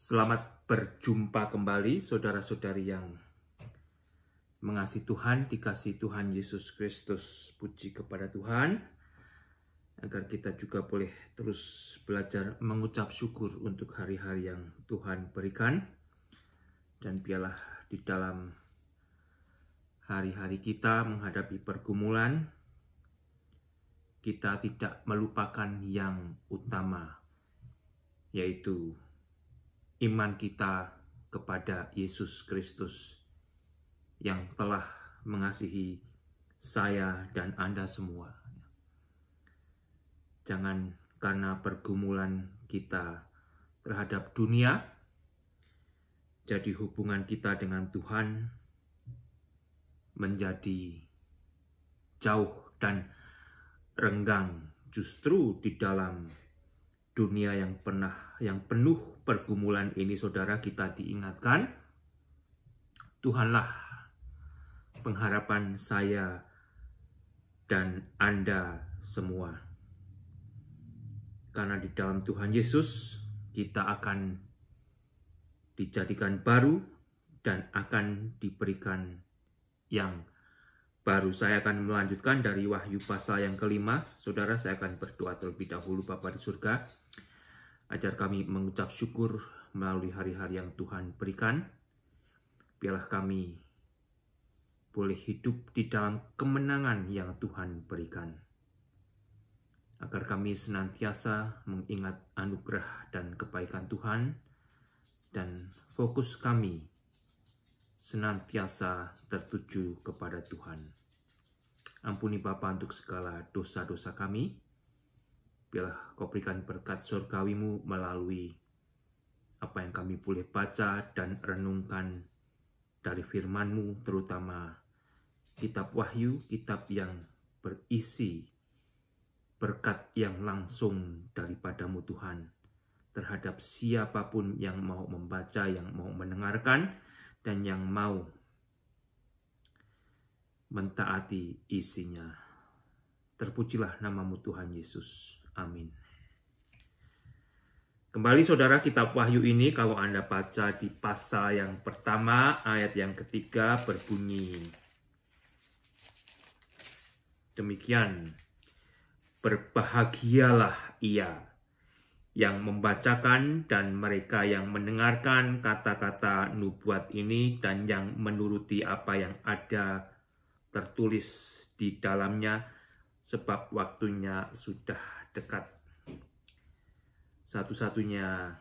Selamat berjumpa kembali saudara-saudari yang mengasihi Tuhan, dikasihi Tuhan Yesus Kristus. Puji kepada Tuhan, agar kita juga boleh terus belajar mengucap syukur untuk hari-hari yang Tuhan berikan. Dan biarlah di dalam hari-hari kita menghadapi pergumulan, kita tidak melupakan yang utama, yaitu iman kita kepada Yesus Kristus yang telah mengasihi saya dan Anda semua. Jangan karena pergumulan kita terhadap dunia, jadi hubungan kita dengan Tuhan menjadi jauh dan renggang. Justru di dalam dunia yang penuh pergumulan ini, saudara, kita diingatkan, Tuhanlah pengharapan saya dan Anda semua. Karena di dalam Tuhan Yesus kita akan dijadikan baru dan akan diberikan yang baru. Saya akan melanjutkan dari Wahyu pasal yang kelima. Saudara, saya akan berdoa terlebih dahulu. Bapa di surga, ajar kami mengucap syukur melalui hari-hari yang Tuhan berikan. Biarlah kami boleh hidup di dalam kemenangan yang Tuhan berikan. Agar kami senantiasa mengingat anugerah dan kebaikan Tuhan. Dan fokus kami senantiasa tertuju kepada Tuhan. Ampuni Bapa untuk segala dosa-dosa kami. Biarlah Kau berikan berkat surgawimu melalui apa yang kami boleh baca dan renungkan dari firman-Mu, terutama kitab Wahyu, kitab yang berisi berkat yang langsung daripada-Mu Tuhan, terhadap siapapun yang mau membaca, yang mau mendengarkan, dan yang mau mentaati isinya. Terpujilah nama-Mu Tuhan Yesus. Amin. Kembali saudara, kitab Wahyu ini kalau Anda baca di pasal yang pertama, ayat yang ketiga berbunyi demikian. Berbahagialah ia yang membacakan dan mereka yang mendengarkan kata-kata nubuat ini dan yang menuruti apa yang ada tertulis di dalamnya, sebab waktunya sudah dekat. Satu-satunya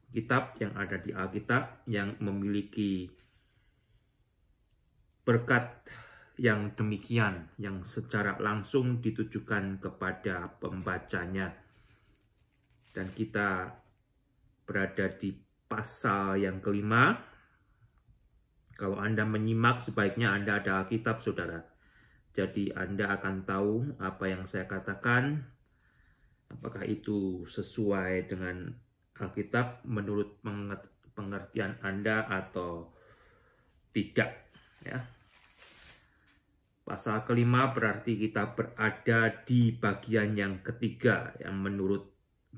kitab yang ada di Alkitab yang memiliki berkat yang demikian, yang secara langsung ditujukan kepada pembacanya. Dan kita berada di pasal yang kelima. Kalau Anda menyimak, sebaiknya Anda ada Alkitab, saudara. Jadi Anda akan tahu apa yang saya katakan, apakah itu sesuai dengan Alkitab menurut pengertian Anda atau tidak. Ya. Pasal kelima berarti kita berada di bagian yang ketiga, yang menurut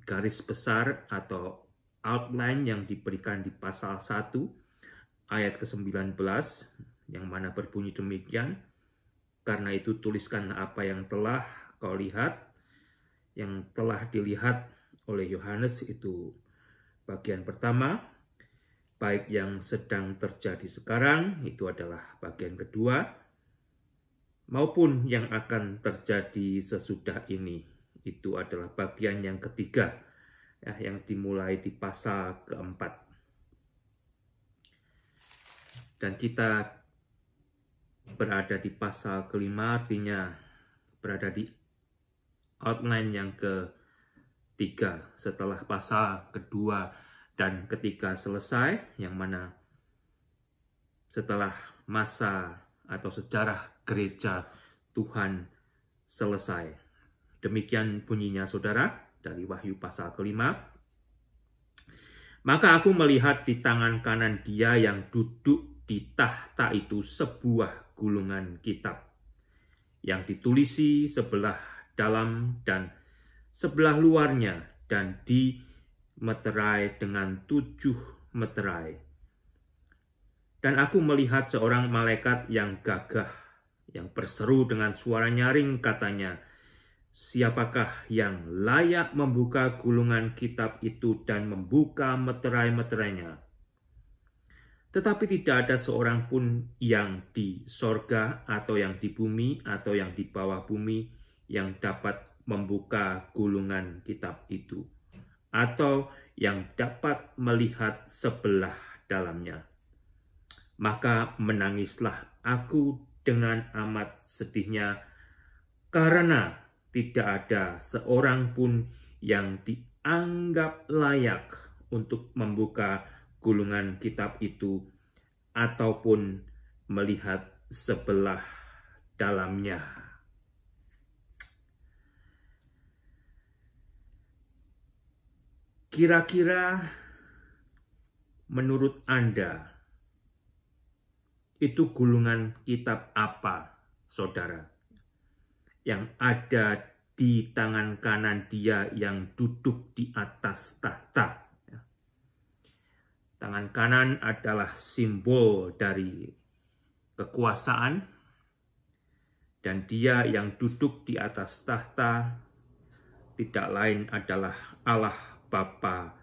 garis besar atau outline yang diberikan di pasal 1 ayat ke-19, yang mana berbunyi demikian. Karena itu tuliskan apa yang telah kau lihat, yang telah dilihat oleh Yohanes, itu bagian pertama. Baik yang sedang terjadi sekarang, itu adalah bagian kedua, maupun yang akan terjadi sesudah ini, itu adalah bagian yang ketiga, ya, yang dimulai di pasal keempat. Dan kita berada di pasal kelima, artinya berada di outline yang ketiga setelah pasal kedua dan ketiga selesai, yang mana setelah masa atau sejarah gereja Tuhan selesai. Demikian bunyinya saudara dari Wahyu pasal kelima. Maka aku melihat di tangan kanan Dia yang duduk di tahta itu sebuah gulungan kitab yang ditulisi sebelah dalam dan sebelah luarnya dan dimeterai dengan 7 meterai. Dan aku melihat seorang malaikat yang gagah, yang berseru dengan suara nyaring katanya, "Siapakah yang layak membuka gulungan kitab itu dan membuka meterai-meterainya?" Tetapi tidak ada seorang pun yang di sorga atau yang di bumi atau yang di bawah bumi yang dapat membuka gulungan kitab itu, atau yang dapat melihat sebelah dalamnya. Maka menangislah aku dengan amat sedihnya, karena tidak ada seorang pun yang dianggap layak untuk membuka gulungan kitab itu ataupun melihat sebelah dalamnya. Kira-kira menurut Anda, itu gulungan kitab apa, saudara, yang ada di tangan kanan Dia yang duduk di atas tahta? Tangan kanan adalah simbol dari kekuasaan, dan Dia yang duduk di atas tahta tidak lain adalah Allah Bapa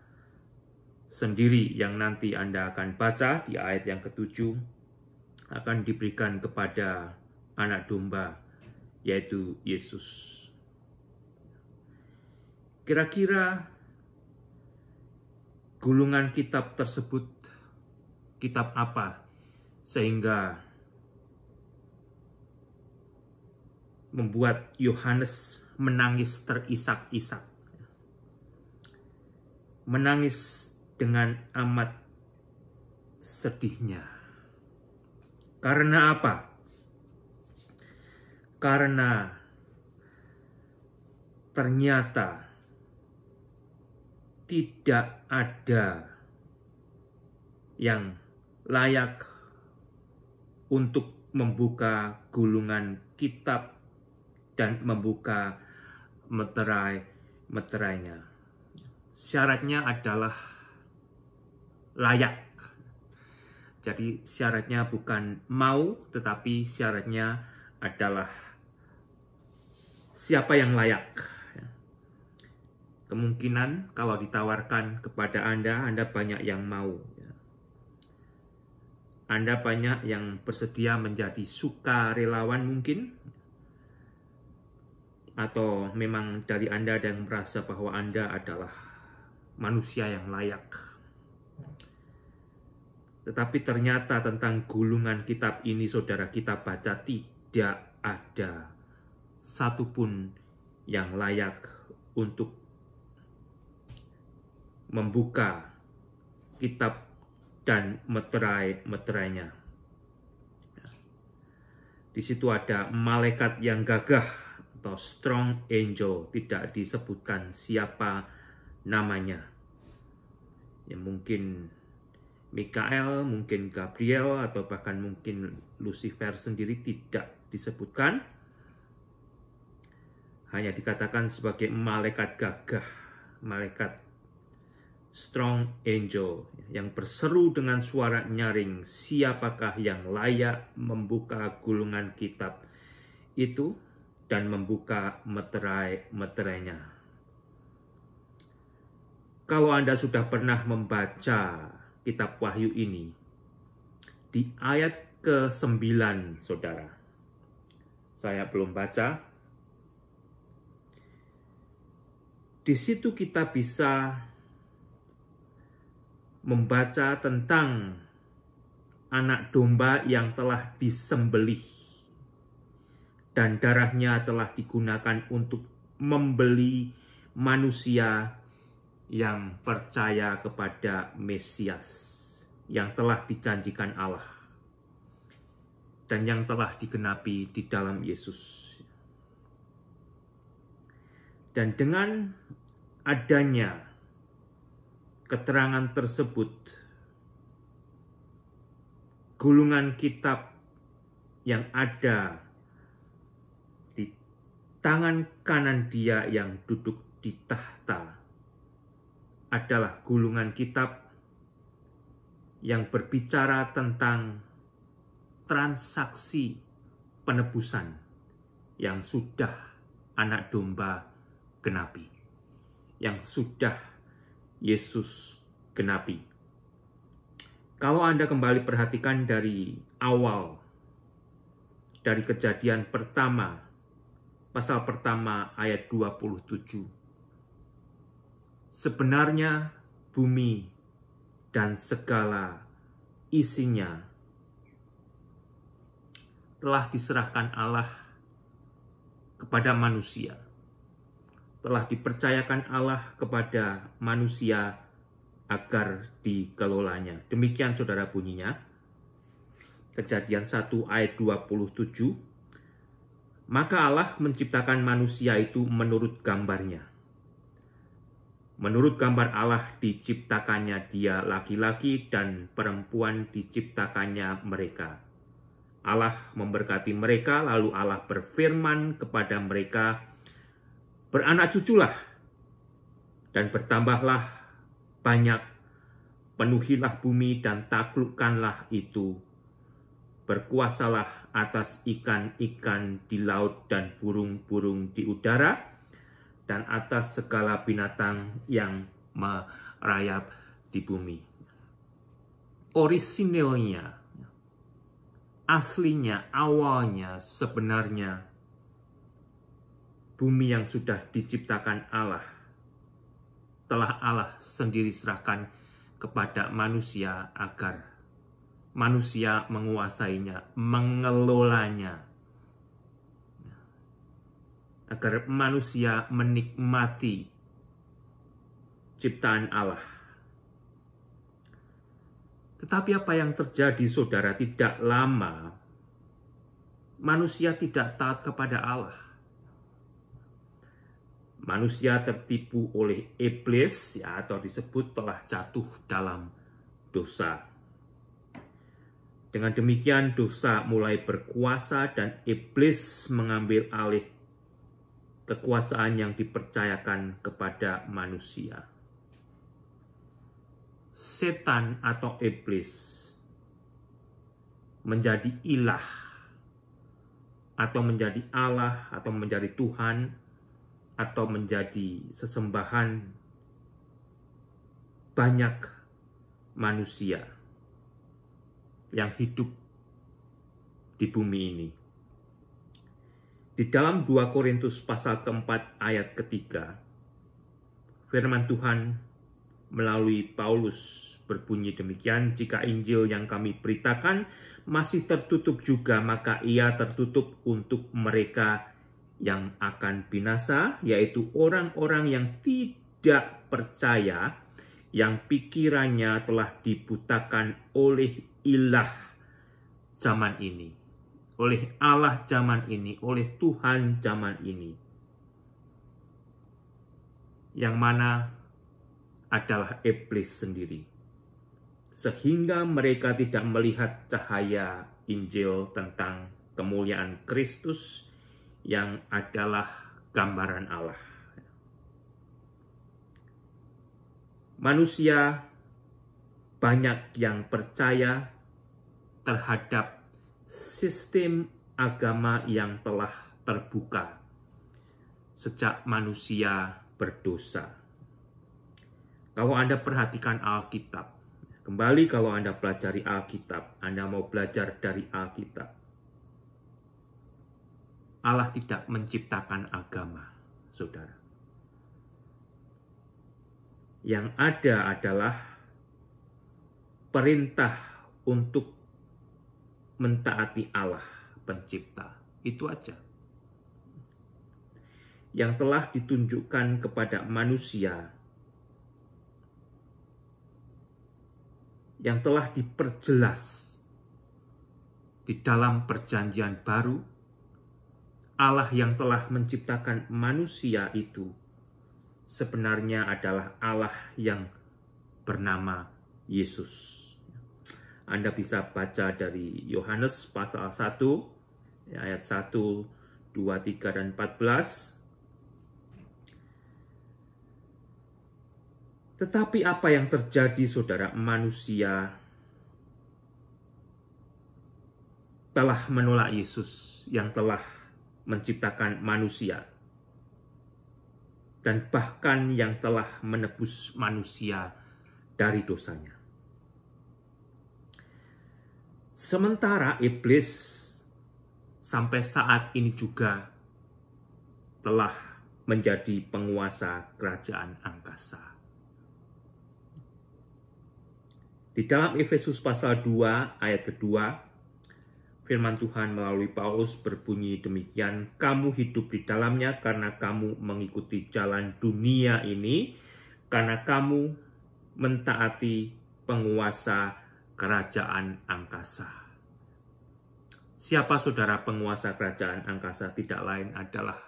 sendiri, yang nanti Anda akan baca di ayat yang ke-7 akan diberikan kepada anak domba, yaitu Yesus. Kira-kira gulungan kitab tersebut kitab apa sehingga membuat Yohanes menangis terisak-isak, menangis dengan amat sedihnya. Karena apa? Karena ternyata tidak ada yang layak untuk membuka gulungan kitab dan membuka meterai-meterainya. Syaratnya adalah layak. Jadi syaratnya bukan mau, tetapi syaratnya adalah siapa yang layak. Kemungkinan kalau ditawarkan kepada Anda banyak yang mau. Anda banyak yang bersedia menjadi sukarelawan mungkin. Atau memang dari Anda ada yang merasa bahwa Anda adalah manusia yang layak. Tetapi ternyata tentang gulungan kitab ini, saudara, kita baca tidak ada satupun yang layak untuk membuka kitab dan meterai-meterainya. Di situ ada malaikat yang gagah atau strong angel, tidak disebutkan siapa namanya. Ya mungkin Mikael, mungkin Gabriel, atau bahkan mungkin Lucifer sendiri tidak disebutkan. Hanya dikatakan sebagai malaikat gagah, malaikat strong angel yang berseru dengan suara nyaring, "Siapakah yang layak membuka gulungan kitab itu dan membuka meterai-meterainya?" Kalau Anda sudah pernah membaca kitab Wahyu ini, di ayat ke-9, saudara, saya belum baca. Di situ kita bisa membaca tentang anak domba yang telah disembelih dan darahnya telah digunakan untuk membeli manusia yang percaya kepada Mesias yang telah dijanjikan Allah dan yang telah digenapi di dalam Yesus. Dan dengan adanya keterangan tersebut, gulungan kitab yang ada di tangan kanan Dia yang duduk di tahta adalah gulungan kitab yang berbicara tentang transaksi penebusan yang sudah anak domba genapi, yang sudah Yesus genapi. Kalau Anda kembali perhatikan dari awal, dari Kejadian pertama, pasal pertama ayat 27. Sebenarnya bumi dan segala isinya telah diserahkan Allah kepada manusia. Telah dipercayakan Allah kepada manusia agar dikelolanya. Demikian saudara bunyinya. Kejadian 1 ayat 27. Maka Allah menciptakan manusia itu menurut gambarnya. Menurut gambar Allah diciptakannya dia laki-laki dan perempuan diciptakannya mereka. Allah memberkati mereka, lalu Allah berfirman kepada mereka, beranak cuculah dan bertambahlah banyak, penuhilah bumi dan taklukkanlah itu. Berkuasalah atas ikan-ikan di laut dan burung-burung di udara, dan atas segala binatang yang merayap di bumi. Orisinilnya, aslinya, awalnya, sebenarnya, bumi yang sudah diciptakan Allah, telah Allah sendiri serahkan kepada manusia agar manusia menguasainya, mengelolanya, agar manusia menikmati ciptaan Allah. Tetapi apa yang terjadi, saudara? Tidak lama manusia tidak taat kepada Allah. Manusia tertipu oleh iblis, ya, atau disebut telah jatuh dalam dosa. Dengan demikian dosa mulai berkuasa dan iblis mengambil alih kekuasaan yang dipercayakan kepada manusia. Setan atau iblis menjadi ilah atau menjadi Allah atau menjadi Tuhan atau menjadi sesembahan banyak manusia yang hidup di bumi ini. Di dalam 2 Korintus pasal keempat ayat ketiga, firman Tuhan melalui Paulus berbunyi demikian, jika Injil yang kami beritakan masih tertutup juga, maka ia tertutup untuk mereka yang akan binasa, yaitu orang-orang yang tidak percaya, yang pikirannya telah dibutakan oleh ilah zaman ini, oleh Allah zaman ini, oleh Tuhan zaman ini, yang mana adalah iblis sendiri, sehingga mereka tidak melihat cahaya Injil tentang kemuliaan Kristus yang adalah gambaran Allah. Manusia banyak yang percaya terhadap sistem agama yang telah terbuka sejak manusia berdosa. Kalau Anda perhatikan Alkitab, kembali kalau Anda pelajari Alkitab, Anda mau belajar dari Alkitab, Allah tidak menciptakan agama, saudara. Yang ada adalah perintah untuk mentaati Allah pencipta. Itu aja. Yang telah ditunjukkan kepada manusia, yang telah diperjelas di dalam perjanjian baru, Allah yang telah menciptakan manusia itu sebenarnya adalah Allah yang bernama Yesus. Anda bisa baca dari Yohanes pasal 1, ayat 1, 2, 3, dan 14. Tetapi apa yang terjadi, saudara? Manusia telah menolak Yesus yang telah menciptakan manusia, dan bahkan yang telah menebus manusia dari dosanya. Sementara iblis sampai saat ini juga telah menjadi penguasa kerajaan angkasa. Di dalam Efesus pasal 2 ayat kedua, firman Tuhan melalui Paulus berbunyi demikian, kamu hidup di dalamnya karena kamu mengikuti jalan dunia ini, karena kamu mentaati penguasa kerajaan angkasa. Siapa saudara penguasa kerajaan angkasa? Tidak lain adalah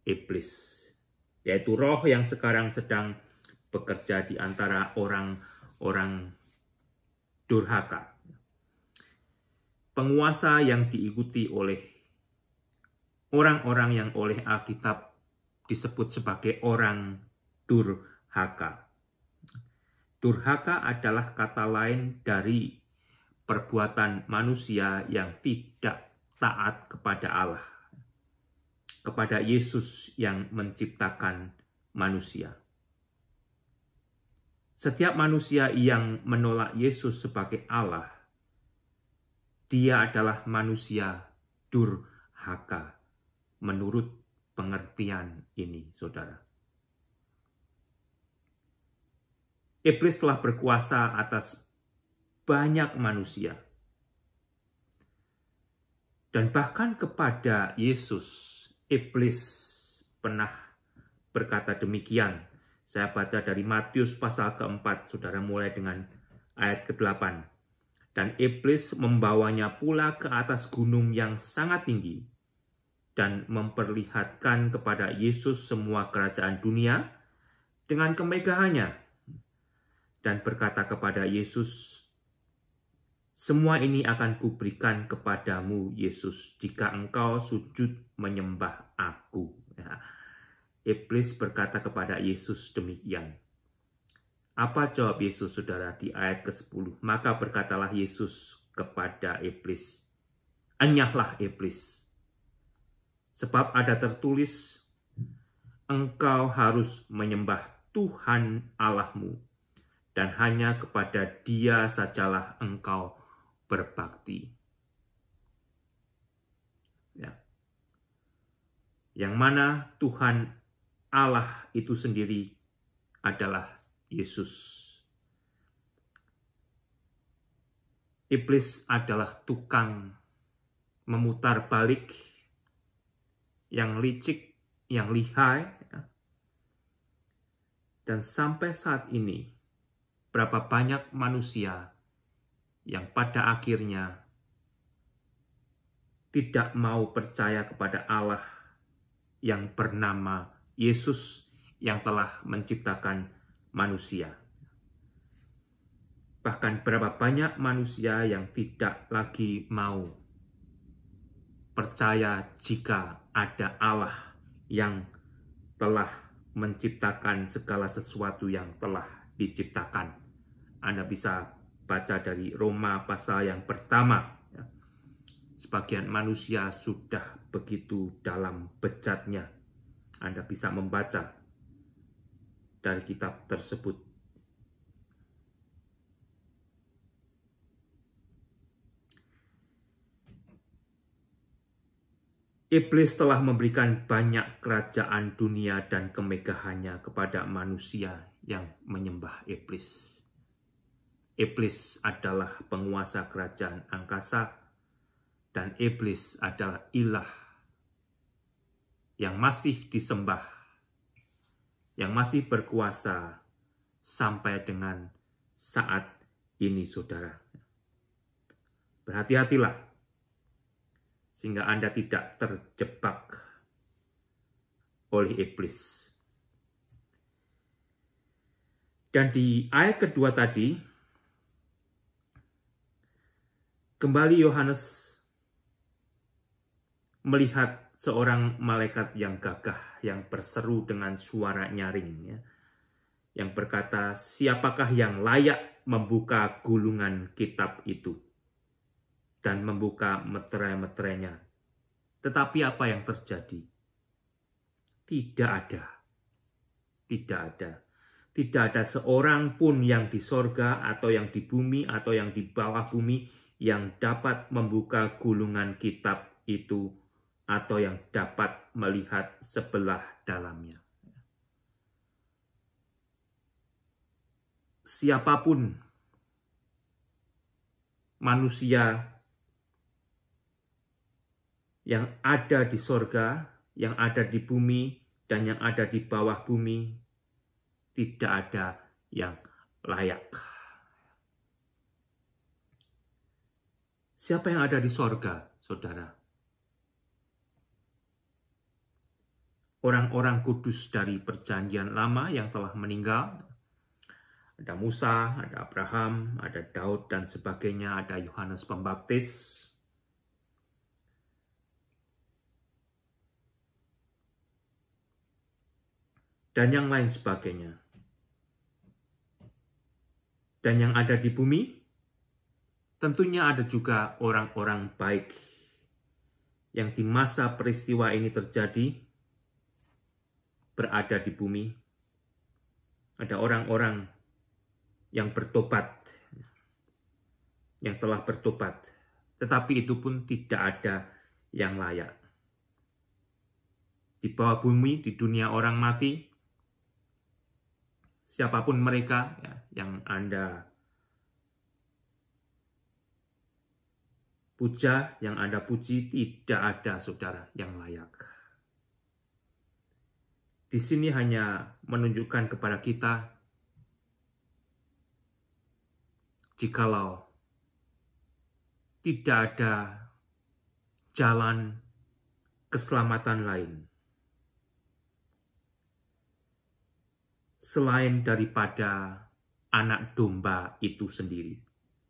iblis, yaitu roh yang sekarang sedang bekerja di antara orang-orang durhaka. Penguasa yang diikuti oleh orang-orang yang oleh Alkitab disebut sebagai orang durhaka. Durhaka adalah kata lain dari perbuatan manusia yang tidak taat kepada Allah, kepada Yesus yang menciptakan manusia. Setiap manusia yang menolak Yesus sebagai Allah, dia adalah manusia durhaka menurut pengertian ini, saudara. Iblis telah berkuasa atas banyak manusia. Dan bahkan kepada Yesus, iblis pernah berkata demikian. Saya baca dari Matius pasal ke-4, saudara, mulai dengan ayat ke-8. Dan iblis membawanya pula ke atas gunung yang sangat tinggi dan memperlihatkan kepada Yesus semua kerajaan dunia dengan kemegahannya. Dan berkata kepada Yesus, semua ini akan kuberikan kepadamu, Yesus, jika engkau sujud menyembah aku. Ya. Iblis berkata kepada Yesus demikian. Apa jawab Yesus, saudara, di ayat ke-10? Maka berkatalah Yesus kepada iblis, enyahlah iblis, sebab ada tertulis, engkau harus menyembah Tuhan Allahmu, dan hanya kepada Dia sajalah engkau berbakti. Ya. Yang mana Tuhan Allah itu sendiri adalah Yesus. Iblis adalah tukang memutar balik yang licik, yang lihai. Dan sampai saat ini, berapa banyak manusia yang pada akhirnya tidak mau percaya kepada Allah yang bernama Yesus yang telah menciptakan manusia. Bahkan berapa banyak manusia yang tidak lagi mau percaya jika ada Allah yang telah menciptakan segala sesuatu yang telah diciptakan. Anda bisa baca dari Roma pasal yang pertama. Sebagian manusia sudah begitu dalam bejatnya. Anda bisa membaca dari kitab tersebut. Iblis telah memberikan banyak kerajaan dunia dan kemegahannya kepada manusia yang menyembah iblis. Iblis adalah penguasa kerajaan angkasa, dan iblis adalah ilah yang masih disembah, yang masih berkuasa sampai dengan saat ini, saudara. Berhati-hatilah, sehingga Anda tidak terjebak oleh iblis. Dan di ayat kedua tadi, kembali Yohanes melihat seorang malaikat yang gagah, yang berseru dengan suara nyaring, ya, yang berkata, siapakah yang layak membuka gulungan kitab itu dan membuka meterai-meterainya. Tetapi apa yang terjadi? Tidak ada. Tidak ada. Tidak ada seorang pun yang di sorga atau yang di bumi atau yang di bawah bumi yang dapat membuka gulungan kitab itu atau yang dapat melihat sebelah dalamnya. Siapapun manusia yang ada di sorga, yang ada di bumi, dan yang ada di bawah bumi, tidak ada yang layak. Siapa yang ada di sorga, saudara? Orang-orang kudus dari perjanjian lama yang telah meninggal. Ada Musa, ada Abraham, ada Daud, dan sebagainya. Ada Yohanes Pembaptis. Dan yang lain sebagainya. Dan yang ada di bumi, tentunya ada juga orang-orang baik yang di masa peristiwa ini terjadi, berada di bumi. Ada orang-orang yang bertobat, yang telah bertobat, tetapi itu pun tidak ada yang layak. Di bawah bumi, di dunia orang mati, siapapun mereka yang Anda puja, yang Anda puji, tidak ada, saudara, yang layak. Di sini hanya menunjukkan kepada kita, jikalau tidak ada jalan keselamatan lain selain daripada anak domba itu sendiri,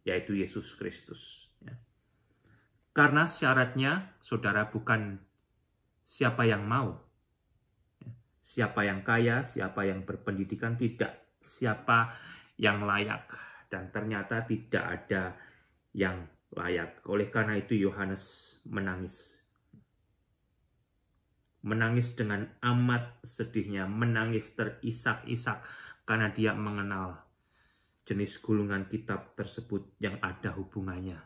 yaitu Yesus Kristus. Karena syaratnya, saudara, bukan siapa yang mau, siapa yang kaya, siapa yang berpendidikan, tidak, siapa yang layak. Dan ternyata tidak ada yang layak. Oleh karena itu Yohanes menangis. Menangis dengan amat sedihnya, menangis terisak-isak karena dia mengenal jenis gulungan kitab tersebut yang ada hubungannya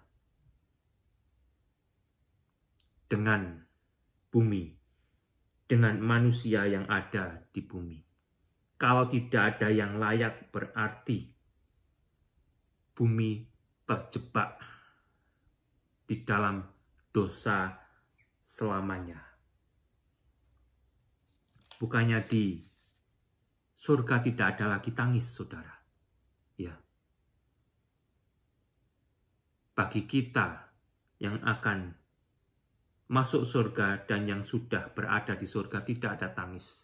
dengan bumi, dengan manusia yang ada di bumi. Kalau tidak ada yang layak, berarti bumi terjebak di dalam dosa selamanya. Bukannya di surga tidak ada lagi tangis, saudara. Ya. Bagi kita yang akan masuk surga dan yang sudah berada di surga tidak ada tangis.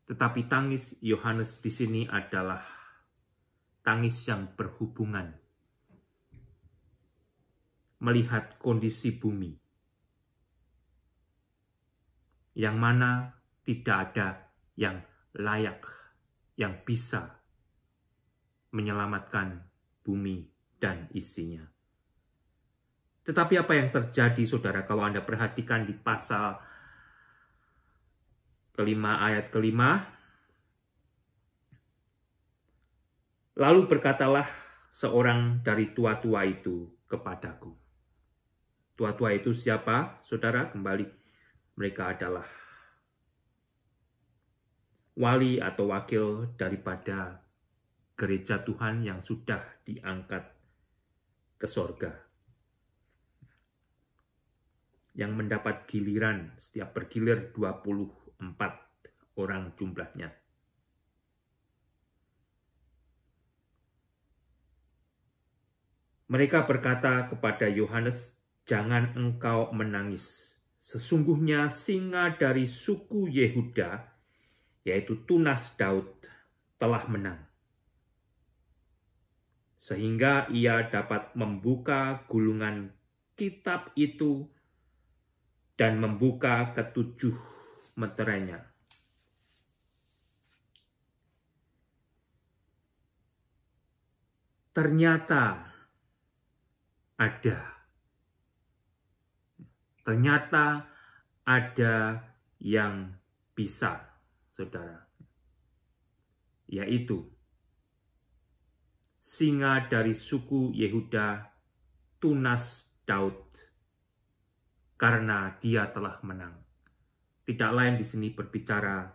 Tetapi tangis Yohanes di sini adalah tangis yang berhubungan melihat kondisi bumi yang mana tidak ada yang layak, yang bisa menyelamatkan bumi dan isinya. Tetapi apa yang terjadi, saudara, kalau Anda perhatikan di pasal kelima ayat kelima? Lalu berkatalah seorang dari tua-tua itu kepadaku. Tua-tua itu siapa, saudara? Kembali, mereka adalah wali atau wakil daripada gereja Tuhan yang sudah diangkat ke sorga, yang mendapat giliran, setiap bergilir 24 orang jumlahnya. Mereka berkata kepada Yohanes, "Jangan engkau menangis. Sesungguhnya singa dari suku Yehuda, yaitu tunas Daud, telah menang, sehingga ia dapat membuka gulungan kitab itu dan membuka ketujuh meterainya." Ternyata ada Ternyata ada yang bisa, saudara, yaitu singa dari suku Yehuda, tunas Daud, karena dia telah menang. Tidak lain di sini berbicara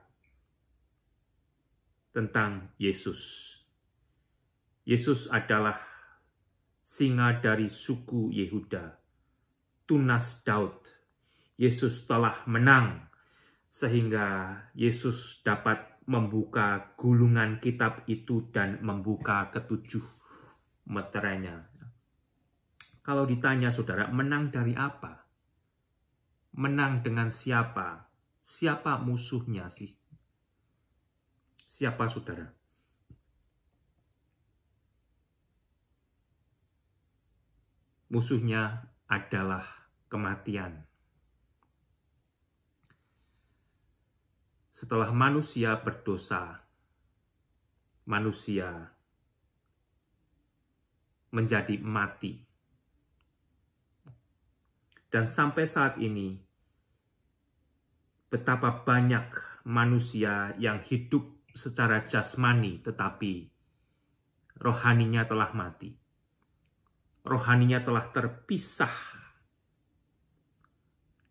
tentang Yesus. Yesus adalah singa dari suku Yehuda, tunas Daud. Yesus telah menang, sehingga Yesus dapat membuka gulungan kitab itu dan membuka ketujuh meterainya. Kalau ditanya saudara, menang dari apa? Menang dengan siapa? Siapa musuhnya sih? Siapa saudara? Musuhnya adalah kematian. Setelah manusia berdosa, manusia menjadi mati. Dan sampai saat ini, betapa banyak manusia yang hidup secara jasmani, tetapi rohaninya telah mati. Rohaninya telah terpisah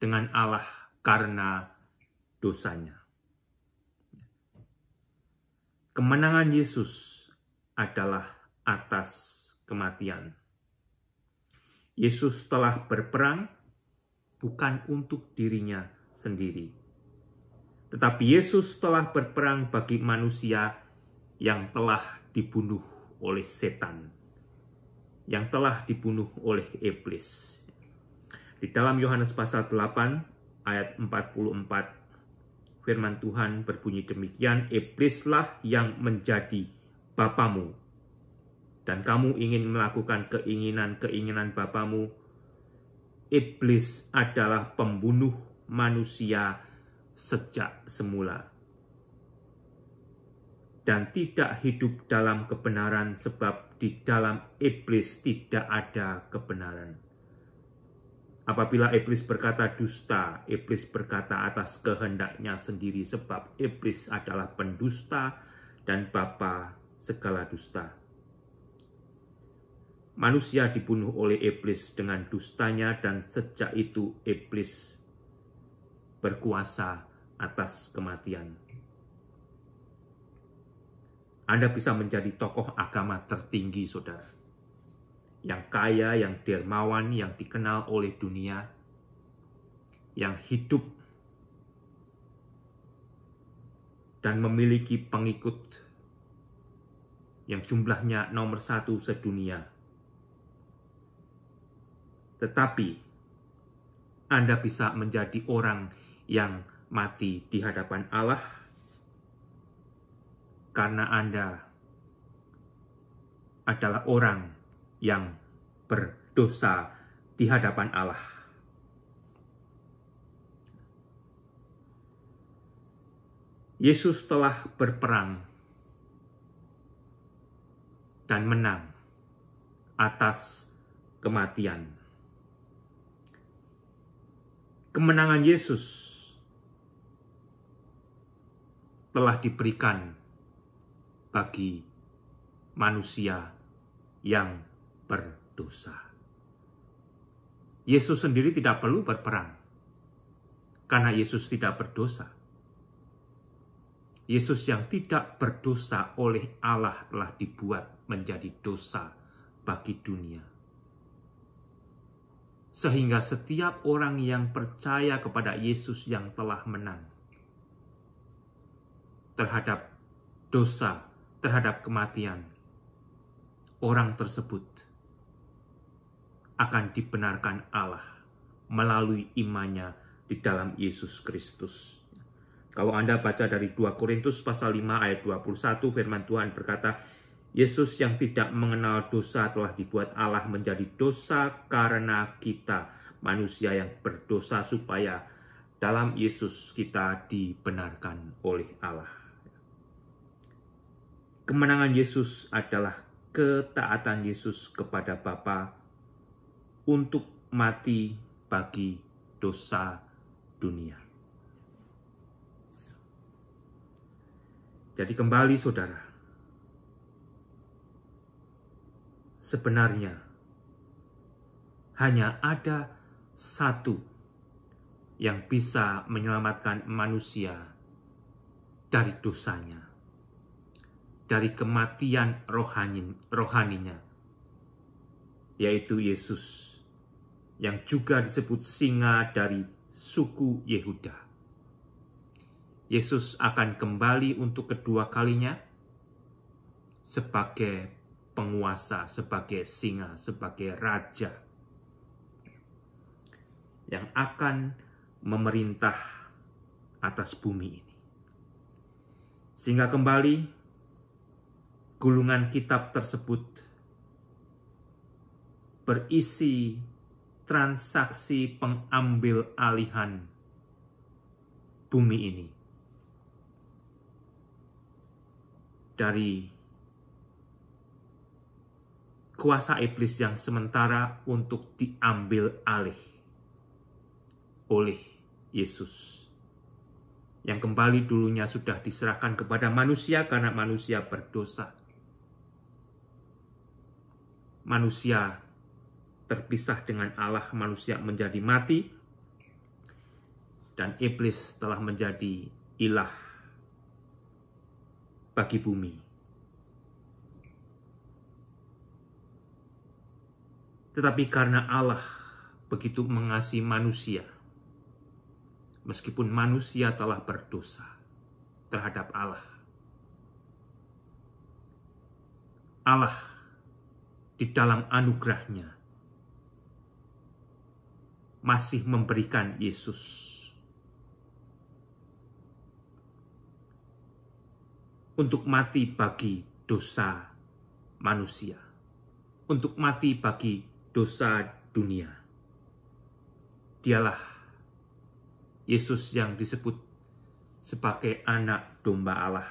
dengan Allah karena dosanya. Kemenangan Yesus adalah atas kematian. Yesus telah berperang bukan untuk dirinya sendiri, tetapi Yesus telah berperang bagi manusia yang telah dibunuh oleh setan, yang telah dibunuh oleh iblis. Di dalam Yohanes pasal 8 ayat 44, firman Tuhan berbunyi demikian, iblislah yang menjadi bapamu, dan kamu ingin melakukan keinginan-keinginan bapamu. Iblis adalah pembunuh manusia sejak semula, dan tidak hidup dalam kebenaran, sebab di dalam iblis tidak ada kebenaran. Apabila iblis berkata dusta, iblis berkata atas kehendaknya sendiri, sebab iblis adalah pendusta dan bapa segala dusta. Manusia dibunuh oleh iblis dengan dustanya, dan sejak itu iblis berkuasa atas kematian. Anda bisa menjadi tokoh agama tertinggi, saudara, yang kaya, yang dermawan, yang dikenal oleh dunia, yang hidup dan memiliki pengikut yang jumlahnya nomor 1 sedunia. Tetapi Anda bisa menjadi orang yang mati di hadapan Allah karena Anda adalah orang yang berdosa di hadapan Allah. Yesus telah berperang dan menang atas kematian. Kemenangan Yesus telah diberikan bagi manusia yang berdosa. Yesus sendiri tidak perlu berperang karena Yesus tidak berdosa. Yesus yang tidak berdosa oleh Allah telah dibuat menjadi dosa bagi dunia. Sehingga setiap orang yang percaya kepada Yesus yang telah menang terhadap dosa, terhadap kematian, orang tersebut akan dibenarkan Allah melalui imannya di dalam Yesus Kristus. Kalau Anda baca dari 2 Korintus pasal 5 ayat 21, firman Tuhan berkata, Yesus yang tidak mengenal dosa telah dibuat Allah menjadi dosa karena kita manusia yang berdosa, supaya dalam Yesus kita dibenarkan oleh Allah. Kemenangan Yesus adalah ketaatan Yesus kepada Bapa untuk mati bagi dosa dunia. Jadi kembali saudara, sebenarnya hanya ada satu yang bisa menyelamatkan manusia dari dosanya, dari kematian rohaninya, yaitu Yesus, yang juga disebut singa dari suku Yehuda. Yesus akan kembali untuk kedua kalinya sebagai penguasa, sebagai singa, sebagai raja yang akan memerintah atas bumi ini. Sehingga kembali gulungan kitab tersebut berisi transaksi pengambil alihan bumi ini dari kuasa iblis yang sementara untuk diambil alih oleh Yesus, yang kembali dulunya sudah diserahkan kepada manusia karena manusia berdosa. Manusia terpisah dengan Allah, manusia menjadi mati, dan iblis telah menjadi ilah bagi bumi. Tetapi karena Allah begitu mengasihi manusia, meskipun manusia telah berdosa terhadap Allah, Allah di dalam anugerahnya masih memberikan Yesus untuk mati bagi dosa manusia, untuk mati bagi dosa dunia. Dialah Yesus yang disebut sebagai anak domba Allah.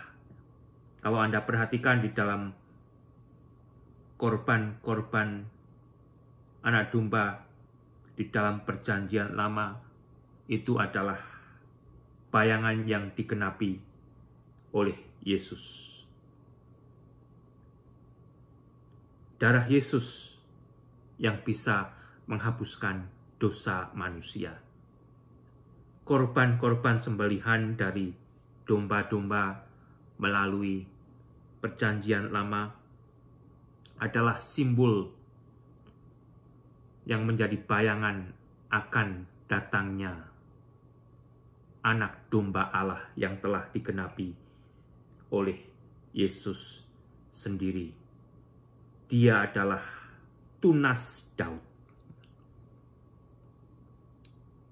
Kalau Anda perhatikan di dalam korban-korban anak domba di dalam perjanjian lama, itu adalah bayangan yang digenapi oleh Yesus. Darah Yesus yang bisa menghapuskan dosa manusia. Korban-korban sembelihan dari domba-domba melalui perjanjian lama adalah simbol yang menjadi bayangan akan datangnya anak domba Allah yang telah digenapi oleh Yesus sendiri. Dia adalah tunas Daud.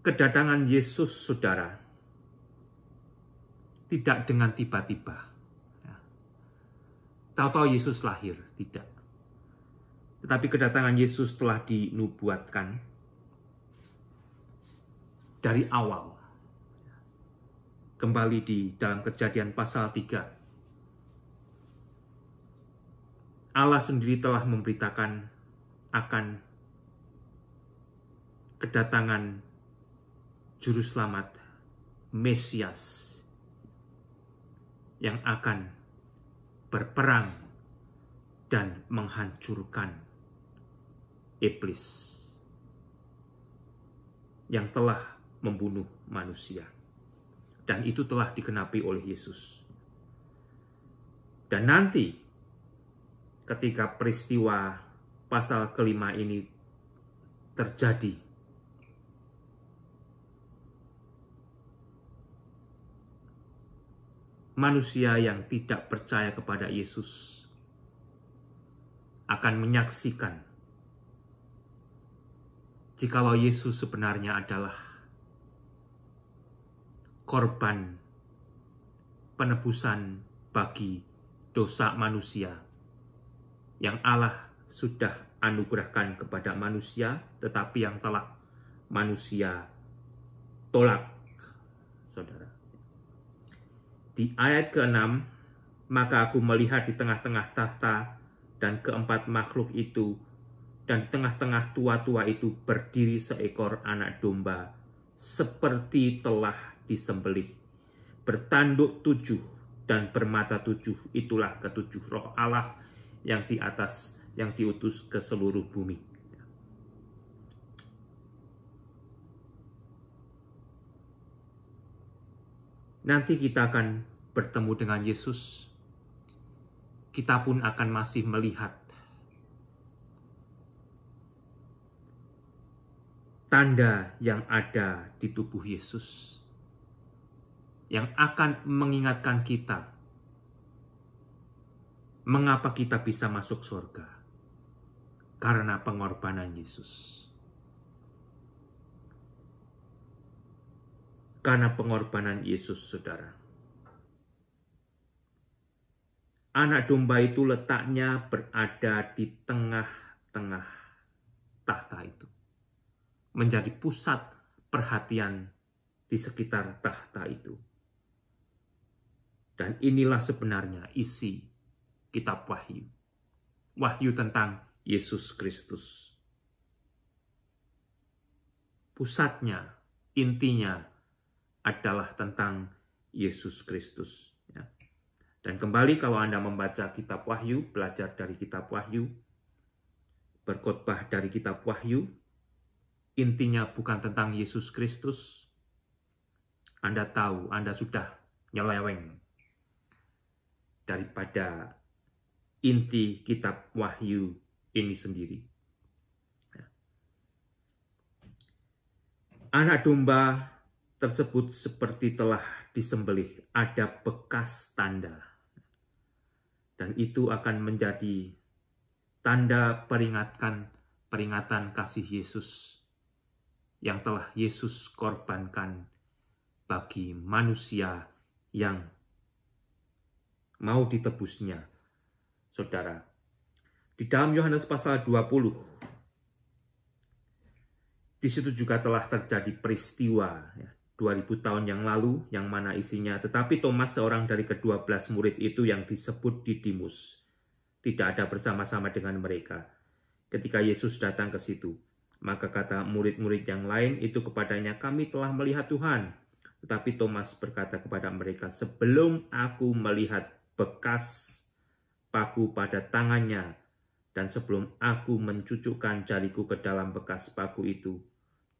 Kedatangan Yesus, saudara, tidak dengan tiba-tiba. Tahu-tahu Yesus lahir, tidak. Tetapi kedatangan Yesus telah dinubuatkan dari awal. Kembali di dalam Kejadian pasal 3. Allah sendiri telah memberitakan akan kedatangan Juru Selamat, Mesias, yang akan berperang dan menghancurkan iblis yang telah membunuh manusia. Dan itu telah digenapi oleh Yesus. Dan nanti ketika peristiwa pasal kelima ini terjadi, manusia yang tidak percaya kepada Yesus akan menyaksikan jikalau Yesus sebenarnya adalah korban penebusan bagi dosa manusia yang Allah sudah anugerahkan kepada manusia, tetapi yang telah manusia tolak, saudara. Di ayat ke-6, maka aku melihat di tengah-tengah tahta dan keempat makhluk itu, dan di tengah-tengah tua-tua itu berdiri seekor anak domba seperti telah disembelih, bertanduk 7 dan bermata 7, itulah ketujuh roh Allah yang di atas, yang diutus ke seluruh bumi. Nanti kita akan bertemu dengan Yesus. Kita pun akan masih melihat tanda yang ada di tubuh Yesus, yang akan mengingatkan kita mengapa kita bisa masuk surga, karena pengorbanan Yesus. Karena pengorbanan Yesus, saudara. Anak domba itu letaknya berada di tengah-tengah tahta itu, menjadi pusat perhatian di sekitar tahta itu. Dan inilah sebenarnya isi kitab Wahyu. Wahyu tentang Yesus Kristus. Pusatnya, intinya adalah tentang Yesus Kristus. Ya. Dan kembali kalau Anda membaca kitab Wahyu, belajar dari kitab Wahyu, berkhotbah dari kitab Wahyu, intinya bukan tentang Yesus Kristus. Anda tahu, Anda sudah nyeleweng daripada inti kitab Wahyu ini sendiri. Anak domba tersebut seperti telah disembelih, ada bekas tanda. Dan itu akan menjadi tanda peringatan kasih Yesus yang telah Yesus korbankan bagi manusia yang mau ditebusnya. Saudara, di dalam Yohanes pasal 20, di situ juga telah terjadi peristiwa, ya, 2000 tahun yang lalu, yang mana isinya, tetapi Thomas, seorang dari ke-12 murid itu yang disebut Didimus, tidak ada bersama-sama dengan mereka ketika Yesus datang ke situ. Maka kata murid-murid yang lain itu kepadanya, kami telah melihat Tuhan. Tetapi Thomas berkata kepada mereka, sebelum aku melihat bekas paku pada tangannya, dan sebelum aku mencucukkan jariku ke dalam bekas paku itu,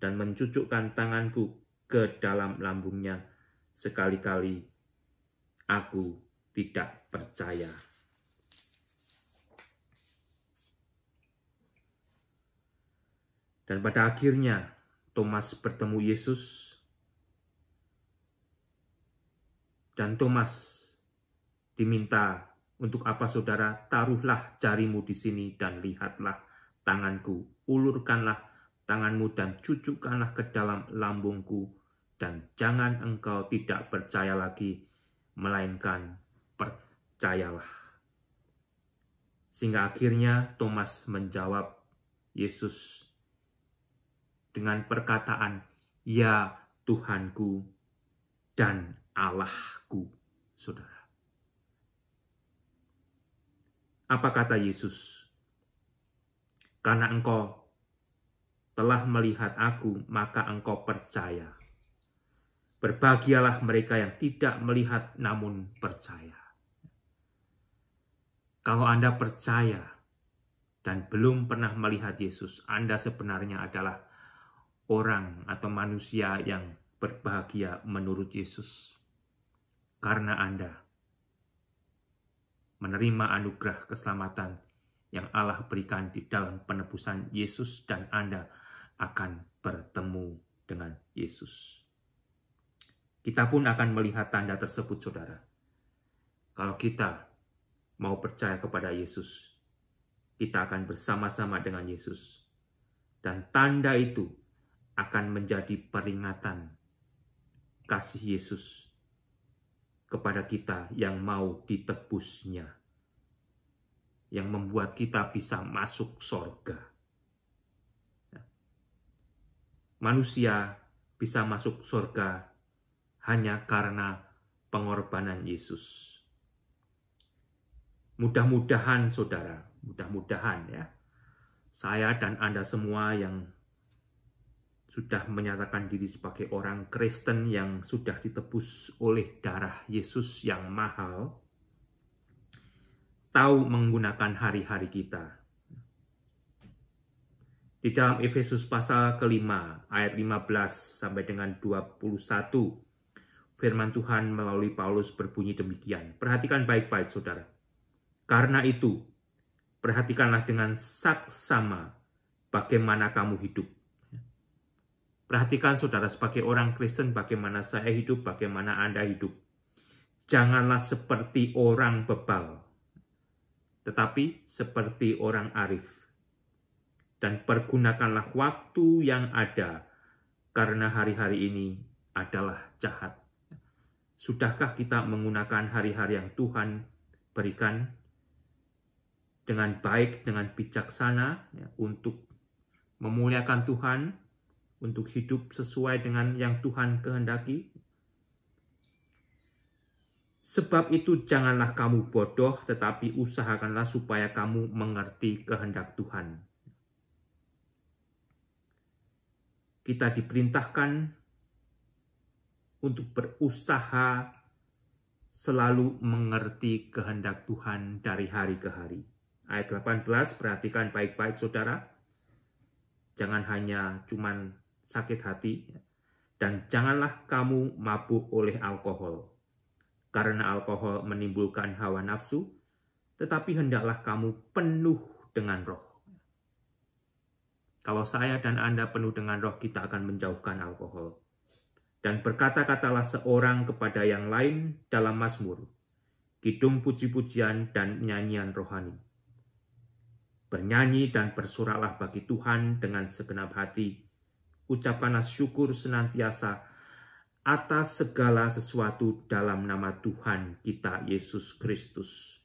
dan mencucukkan tanganku ke dalam lambungnya, sekali-kali aku tidak percaya. Dan pada akhirnya Thomas bertemu Yesus, dan Thomas diminta, untuk apa saudara? Taruhlah jarimu di sini dan lihatlah tanganku, ulurkanlah tanganmu dan cucukkanlah ke dalam lambungku, dan jangan engkau tidak percaya lagi, melainkan percayalah. Sehingga akhirnya Thomas menjawab Yesus dengan perkataan, ya Tuhanku dan Allahku, saudara. Apa kata Yesus? Karena engkau telah melihat aku, maka engkau percaya. Berbahagialah mereka yang tidak melihat namun percaya. Kalau Anda percaya dan belum pernah melihat Yesus, Anda sebenarnya adalah orang atau manusia yang berbahagia menurut Yesus. Karena Anda menerima anugerah keselamatan yang Allah berikan di dalam penebusan Yesus, dan Anda akan bertemu dengan Yesus. Kita pun akan melihat tanda tersebut, saudara. Kalau kita mau percaya kepada Yesus, kita akan bersama-sama dengan Yesus. Dan tanda itu akan menjadi peringatan kasih Yesus kepada kita yang mau ditebusnya, yang membuat kita bisa masuk surga. Manusia bisa masuk surga hanya karena pengorbanan Yesus. Mudah-mudahan saudara, mudah-mudahan ya, saya dan Anda semua yang sudah menyatakan diri sebagai orang Kristen yang sudah ditebus oleh darah Yesus yang mahal, tahu menggunakan hari-hari kita. Di dalam Efesus pasal kelima, ayat 15 sampai dengan 21, firman Tuhan melalui Paulus berbunyi demikian. Perhatikan baik-baik, saudara. Karena itu, perhatikanlah dengan saksama bagaimana kamu hidup. Perhatikan saudara, sebagai orang Kristen, bagaimana saya hidup, bagaimana Anda hidup. Janganlah seperti orang bebal, tetapi seperti orang arif. Dan pergunakanlah waktu yang ada, karena hari-hari ini adalah jahat. Sudahkah kita menggunakan hari-hari yang Tuhan berikan dengan baik, dengan bijaksana, ya, untuk memuliakan Tuhan, untuk hidup sesuai dengan yang Tuhan kehendaki? Sebab itu janganlah kamu bodoh, tetapi usahakanlah supaya kamu mengerti kehendak Tuhan. Kita diperintahkan untuk berusaha selalu mengerti kehendak Tuhan dari hari ke hari. Ayat 18, perhatikan baik-baik saudara. Jangan hanya cuman sakit hati, dan janganlah kamu mabuk oleh alkohol, karena alkohol menimbulkan hawa nafsu, tetapi hendaklah kamu penuh dengan roh. Kalau saya dan Anda penuh dengan roh, kita akan menjauhkan alkohol. Dan berkata-katalah seorang kepada yang lain dalam mazmur, kidung puji-pujian dan nyanyian rohani. Bernyanyi dan bersoraklah bagi Tuhan dengan segenap hati. Ucapkanlah syukur senantiasa atas segala sesuatu dalam nama Tuhan kita Yesus Kristus,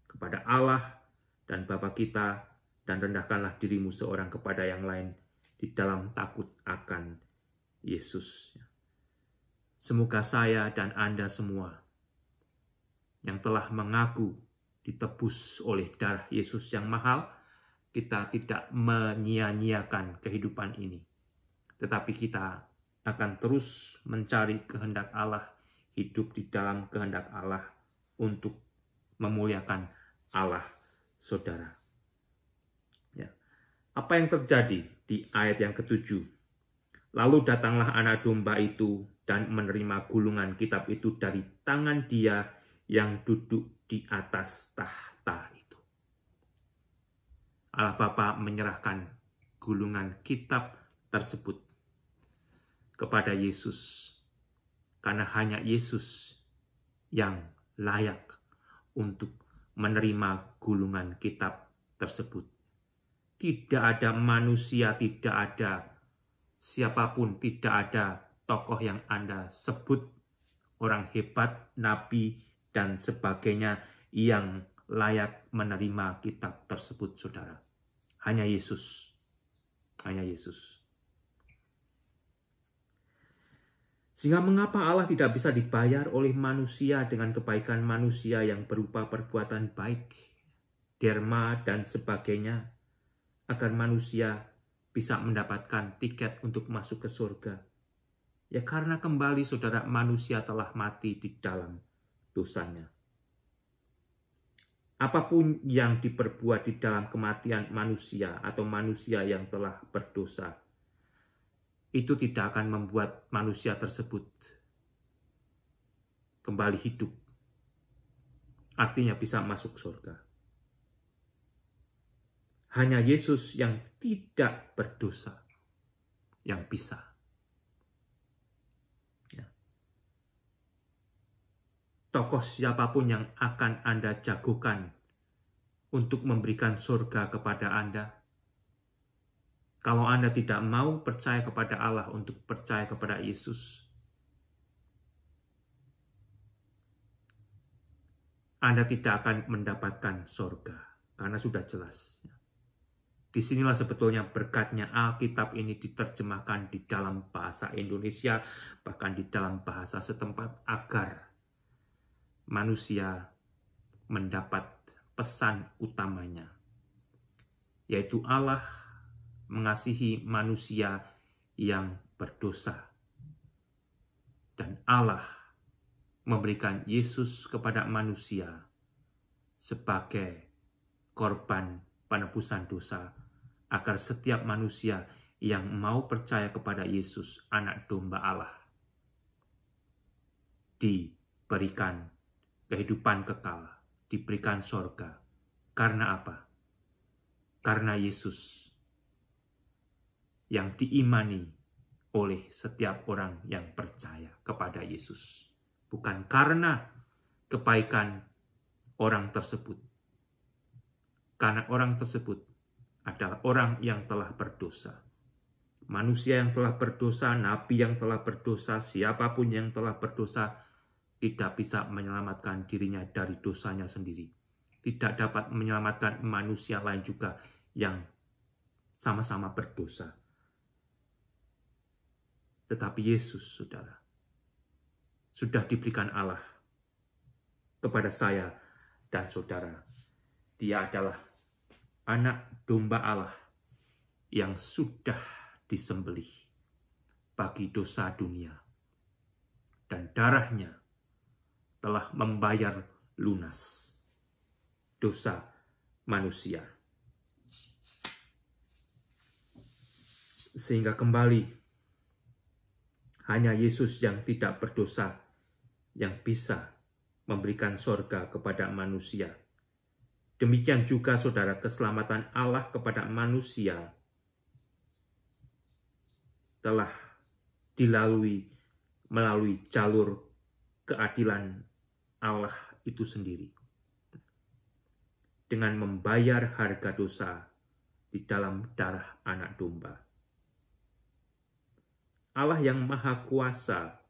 kepada Allah dan Bapa kita, dan rendahkanlah dirimu seorang kepada yang lain di dalam takut akan Yesus. Semoga saya dan Anda semua yang telah mengaku ditebus oleh darah Yesus yang mahal, kita tidak menyia-nyiakan kehidupan ini, tetapi kita akan terus mencari kehendak Allah, hidup di dalam kehendak Allah untuk memuliakan Allah, saudara. Ya. Apa yang terjadi di ayat yang ke-7? Lalu datanglah anak domba itu dan menerima gulungan kitab itu dari tangan dia yang duduk di atas tahta itu. Allah Bapa menyerahkan gulungan kitab tersebut kepada Yesus, karena hanya Yesus yang layak untuk menerima gulungan kitab tersebut. Tidak ada manusia, tidak ada siapapun, tidak ada tokoh yang Anda sebut, orang hebat, nabi, dan sebagainya yang layak menerima kitab tersebut, saudara. Hanya Yesus. Hanya Yesus. Sehingga mengapa Allah tidak bisa dibayar oleh manusia dengan kebaikan manusia yang berupa perbuatan baik, derma, dan sebagainya, agar manusia bisa mendapatkan tiket untuk masuk ke surga? Ya karena kembali saudara, manusia telah mati di dalam dosanya. Apapun yang diperbuat di dalam kematian manusia atau manusia yang telah berdosa, itu tidak akan membuat manusia tersebut kembali hidup. Artinya bisa masuk surga. Hanya Yesus yang tidak berdosa yang bisa. Ya. Tokoh siapapun yang akan Anda jagokan untuk memberikan surga kepada Anda, kalau Anda tidak mau percaya kepada Allah untuk percaya kepada Yesus, Anda tidak akan mendapatkan surga, karena sudah jelas. Disinilah sebetulnya berkatnya Alkitab ini diterjemahkan di dalam bahasa Indonesia, bahkan di dalam bahasa setempat, agar manusia mendapat pesan utamanya, yaitu Allah mengasihi manusia yang berdosa. Dan Allah memberikan Yesus kepada manusia sebagai korban penebusan dosa, agar setiap manusia yang mau percaya kepada Yesus, anak domba Allah, diberikan kehidupan kekal, diberikan sorga. Karena apa? Karena Yesus yang diimani oleh setiap orang yang percaya kepada Yesus. Bukan karena kebaikan orang tersebut. Karena orang tersebut adalah orang yang telah berdosa. Manusia yang telah berdosa, nabi yang telah berdosa, siapapun yang telah berdosa, tidak bisa menyelamatkan dirinya dari dosanya sendiri. Tidak dapat menyelamatkan manusia lain juga yang sama-sama berdosa. Tetapi Yesus, saudara, sudah diberikan Allah kepada saya dan saudara. Dia adalah anak domba Allah yang sudah disembelih bagi dosa dunia. Dan darahnya telah membayar lunas dosa manusia. Sehingga kembali hanya Yesus yang tidak berdosa yang bisa memberikan sorga kepada manusia. Demikian juga saudara, keselamatan Allah kepada manusia telah dilalui melalui jalur keadilan Allah itu sendiri. Dengan membayar harga dosa di dalam darah anak domba. Allah yang maha kuasa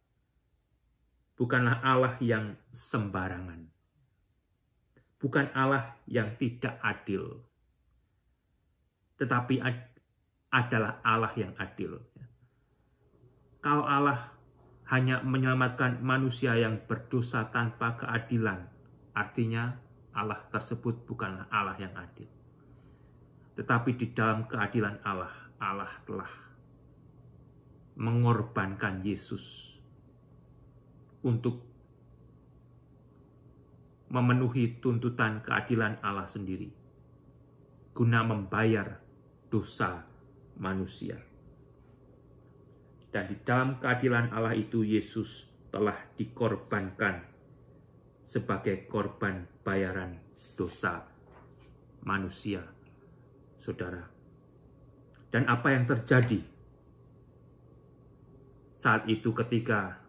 bukanlah Allah yang sembarangan. Bukan Allah yang tidak adil. Tetapi adalah Allah yang adil. Kalau Allah hanya menyelamatkan manusia yang berdosa tanpa keadilan, artinya Allah tersebut bukanlah Allah yang adil. Tetapi di dalam keadilan Allah, Allah telah mengorbankan Yesus untuk memenuhi tuntutan keadilan Allah sendiri, guna membayar dosa manusia. Dan di dalam keadilan Allah itu, Yesus telah dikorbankan sebagai korban bayaran dosa manusia, saudara. Dan apa yang terjadi saat itu ketika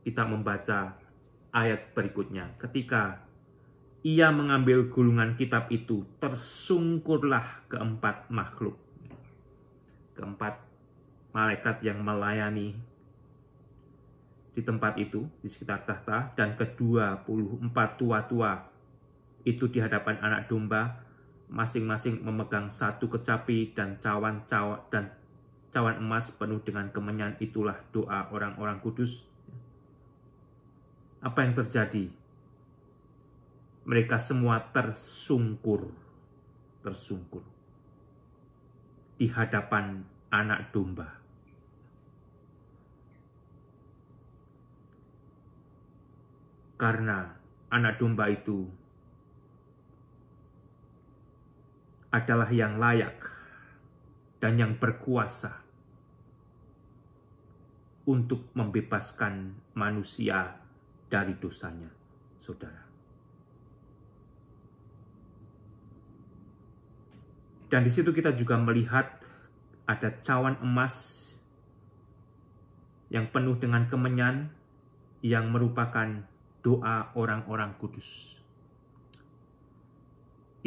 kita membaca ayat berikutnya? Ketika ia mengambil gulungan kitab itu, tersungkurlah keempat makhluk. Keempat malaikat yang melayani di tempat itu, di sekitar tahta, dan ke-24 tua-tua itu di hadapan anak domba, masing-masing memegang satu kecapi dan cawan emas penuh dengan kemenyan. Itulah doa orang-orang kudus. Apa yang terjadi? Mereka semua tersungkur di hadapan anak domba. Karena anak domba itu adalah yang layak dan yang berkuasa untuk membebaskan manusia dari dosanya, saudara. Dan di situ kita juga melihat ada cawan emas yang penuh dengan kemenyan yang merupakan doa orang-orang kudus.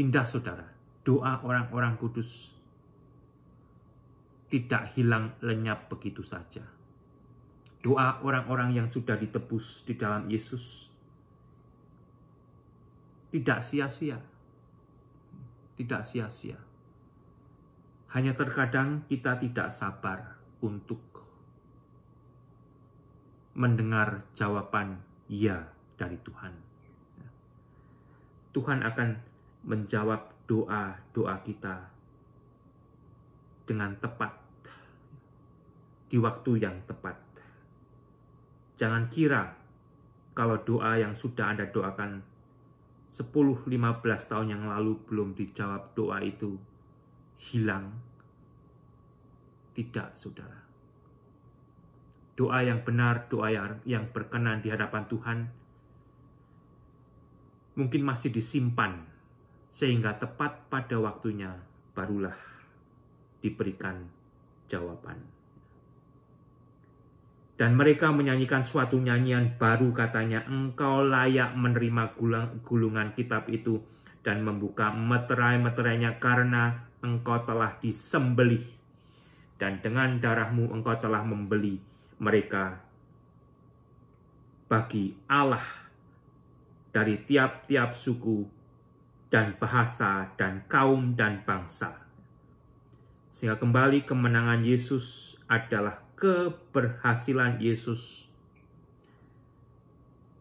Indah, saudara. Doa orang-orang kudus tidak hilang lenyap begitu saja. Doa orang-orang yang sudah ditebus di dalam Yesus tidak sia-sia. Tidak sia-sia. Hanya terkadang kita tidak sabar untuk mendengar jawaban ya dari Tuhan. Tuhan akan menjawab doa-doa kita dengan tepat di waktu yang tepat. Jangan kira kalau doa yang sudah Anda doakan 10-15 tahun yang lalu belum dijawab, doa itu hilang. Tidak, saudara. Doa yang benar, doa yang berkenan di hadapan Tuhan mungkin masih disimpan, sehingga tepat pada waktunya barulah diberikan jawaban. Dan mereka menyanyikan suatu nyanyian baru, katanya, engkau layak menerima gulungan kitab itu dan membuka meterai-meterainya, karena engkau telah disembelih dan dengan darahmu engkau telah membeli mereka bagi Allah dari tiap-tiap suku dan bahasa dan kaum dan bangsa. Sehingga kembali kemenangan Yesus adalah keberhasilan Yesus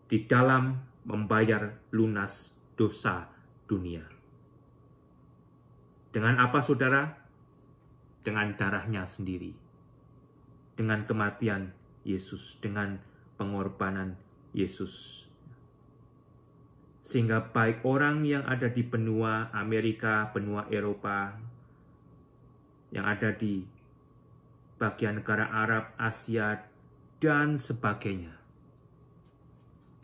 di dalam membayar lunas dosa dunia. Dengan apa, saudara? Dengan darahnya sendiri. Dengan kematian Yesus, dengan pengorbanan Yesus. Sehingga baik orang yang ada di benua Amerika, benua Eropa, yang ada di bagian negara Arab, Asia, dan sebagainya,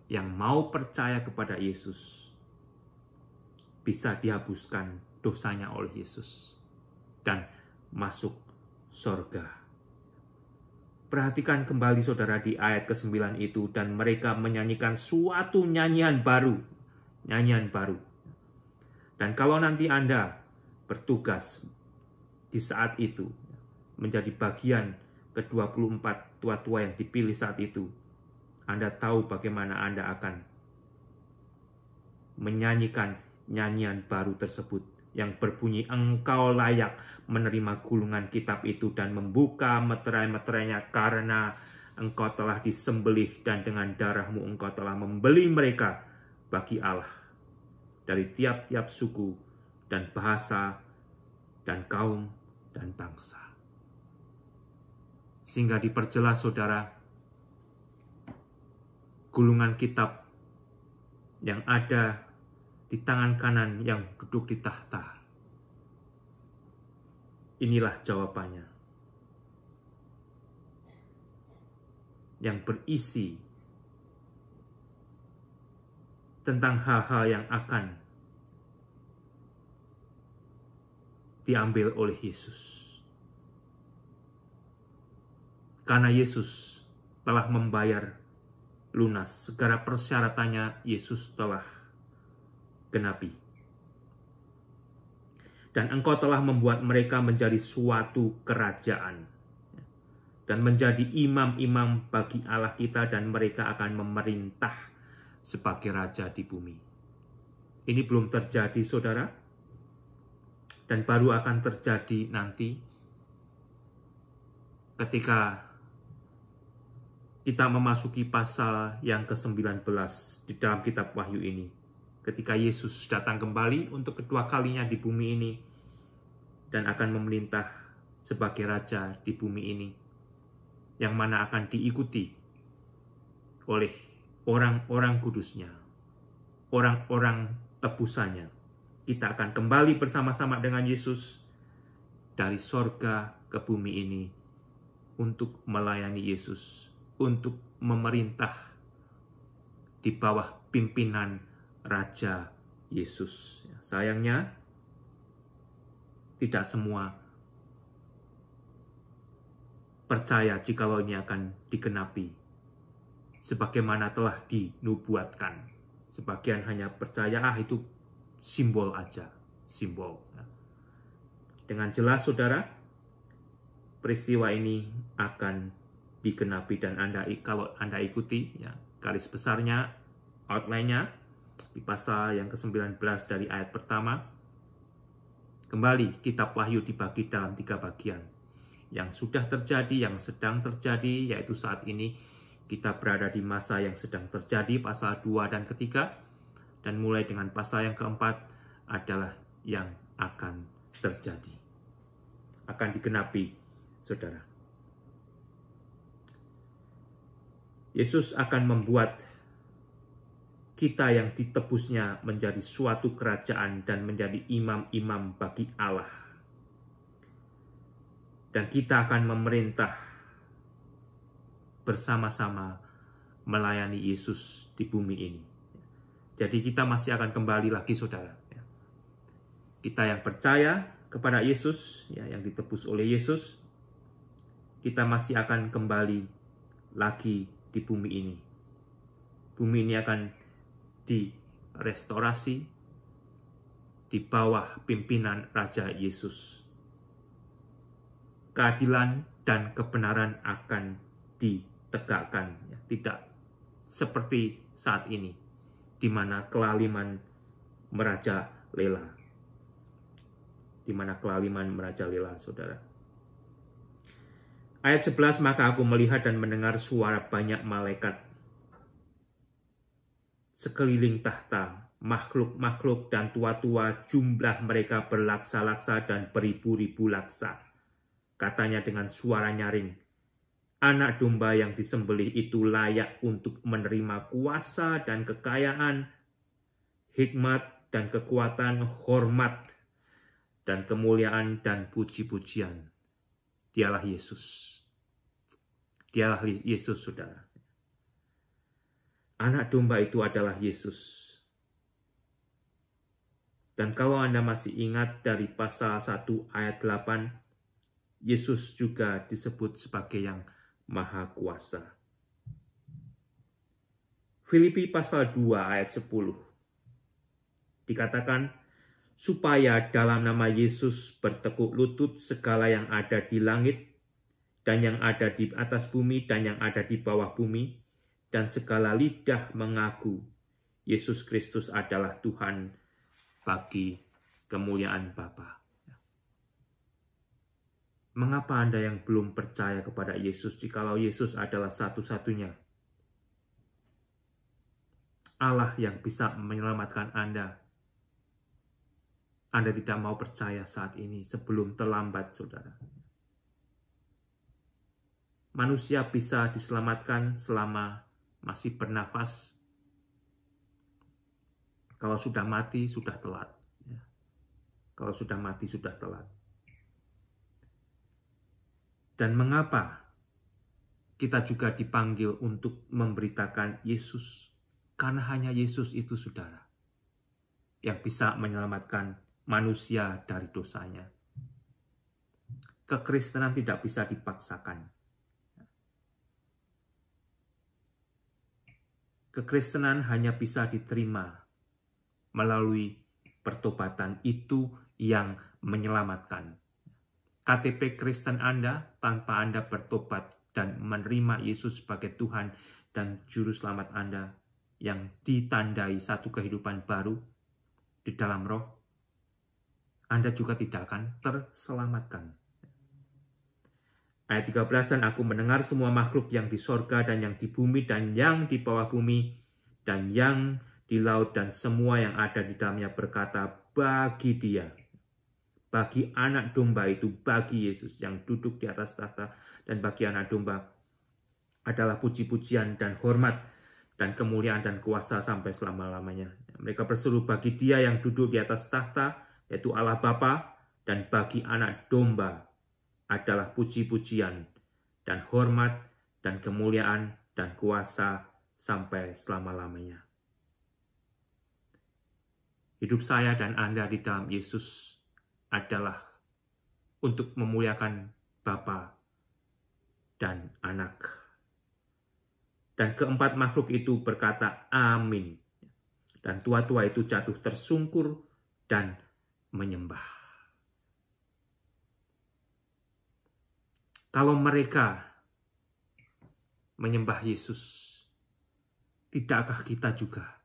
yang mau percaya kepada Yesus, bisa dihapuskan dosanya oleh Yesus dan masuk sorga. Perhatikan kembali, saudara, di ayat ke-9 itu, dan mereka menyanyikan suatu nyanyian baru. Nyanyian baru. Dan kalau nanti Anda bertugas di saat itu, menjadi bagian ke-24 tua-tua yang dipilih saat itu, Anda tahu bagaimana Anda akan menyanyikan nyanyian baru tersebut yang berbunyi, engkau layak menerima gulungan kitab itu dan membuka meterai-meterainya, karena engkau telah disembelih dan dengan darahmu engkau telah membeli mereka bagi Allah dari tiap-tiap suku dan bahasa dan kaum dan bangsa. Sehingga diperjelas, saudara, gulungan kitab yang ada di tangan kanan yang duduk di tahta. Inilah jawabannya. Yang berisi tentang hal-hal yang akan diambil oleh Yesus. Karena Yesus telah membayar lunas, segala persyaratannya Yesus telah genapi. Dan engkau telah membuat mereka menjadi suatu kerajaan dan menjadi imam-imam bagi Allah kita, dan mereka akan memerintah sebagai raja di bumi. Ini belum terjadi, saudara, dan baru akan terjadi nanti ketika kita memasuki pasal yang ke-19 di dalam kitab Wahyu ini. Ketika Yesus datang kembali untuk kedua kalinya di bumi ini dan akan memerintah sebagai raja di bumi ini, yang mana akan diikuti oleh orang-orang kudusnya, orang-orang tebusannya. Kita akan kembali bersama-sama dengan Yesus dari sorga ke bumi ini untuk melayani Yesus, untuk memerintah di bawah pimpinan Raja Yesus. Sayangnya, tidak semua percaya jikalau ini akan digenapi sebagaimana telah dinubuatkan. Sebagian hanya percaya, itu simbol aja, simbol. Dengan jelas, saudara, peristiwa ini akan digenapi, dan kalau Anda ikuti garis besarnya, outline-nya di pasal yang ke-19 dari ayat pertama. Kembali kitab Wahyu dibagi dalam 3 bagian. Yang sudah terjadi, yang sedang terjadi, yaitu saat ini kita berada di masa yang sedang terjadi, pasal 2 dan ketiga, dan mulai dengan pasal yang keempat adalah yang akan terjadi, akan digenapi, saudara. Yesus akan membuat kita yang ditebusnya menjadi suatu kerajaan dan menjadi imam-imam bagi Allah. Dan kita akan memerintah bersama-sama melayani Yesus di bumi ini. Jadi kita masih akan kembali lagi, saudara. Kita yang percaya kepada Yesus, yang ditebus oleh Yesus, kita masih akan kembali lagi di bumi ini. Bumi ini akan direstorasi di bawah pimpinan Raja Yesus. Keadilan dan kebenaran akan ditegakkan, tidak seperti saat ini, di mana kelaliman merajalela. Di mana kelaliman merajalela, saudara. Ayat 11, maka aku melihat dan mendengar suara banyak malaikat sekeliling tahta, makhluk-makhluk dan tua-tua, jumlah mereka berlaksa-laksa dan beribu-ribu laksa. Katanya dengan suara nyaring, anak domba yang disembelih itu layak untuk menerima kuasa dan kekayaan, hikmat dan kekuatan, hormat dan kemuliaan dan puji-pujian. Dialah Yesus. Dialah Yesus, saudara. Anak domba itu adalah Yesus. Dan kalau Anda masih ingat dari pasal 1 ayat 8, Yesus juga disebut sebagai yang Maha Kuasa. Filipi pasal 2 ayat 10 dikatakan, supaya dalam nama Yesus bertekuk lutut segala yang ada di langit dan yang ada di atas bumi dan yang ada di bawah bumi, dan segala lidah mengaku Yesus Kristus adalah Tuhan bagi kemuliaan Bapa. Mengapa Anda yang belum percaya kepada Yesus jikalau Yesus adalah satu-satunya Allah yang bisa menyelamatkan Anda? Anda tidak mau percaya saat ini sebelum terlambat, saudara. Manusia bisa diselamatkan selama masih bernafas. Kalau sudah mati, sudah telat. Kalau sudah mati, sudah telat. Dan mengapa kita juga dipanggil untuk memberitakan Yesus? Karena hanya Yesus itu, saudara, yang bisa menyelamatkan manusia dari dosanya. Kekristenan tidak bisa dipaksakan. Kekristenan hanya bisa diterima melalui pertobatan, itu yang menyelamatkan. KTP Kristen Anda tanpa Anda bertobat dan menerima Yesus sebagai Tuhan dan Juru Selamat Anda yang ditandai satu kehidupan baru di dalam roh, Anda juga tidak akan terselamatkan. Ayat 13, dan aku mendengar semua makhluk yang di sorga dan yang di bumi dan yang di bawah bumi dan yang di laut dan semua yang ada di dalamnya berkata, bagi Dia, bagi anak domba itu, bagi Yesus yang duduk di atas tahta dan bagi anak domba adalah puji-pujian dan hormat dan kemuliaan dan kuasa sampai selama-lamanya. Mereka berseru bagi Dia yang duduk di atas tahta, yaitu Allah Bapa, dan bagi anak domba adalah puji-pujian dan hormat dan kemuliaan dan kuasa sampai selama-lamanya. Hidup saya dan Anda di dalam Yesus adalah untuk memuliakan Bapa dan Anak. Dan keempat makhluk itu berkata, amin. Dan tua-tua itu jatuh tersungkur dan menyembah. Kalau mereka menyembah Yesus, tidakkah kita juga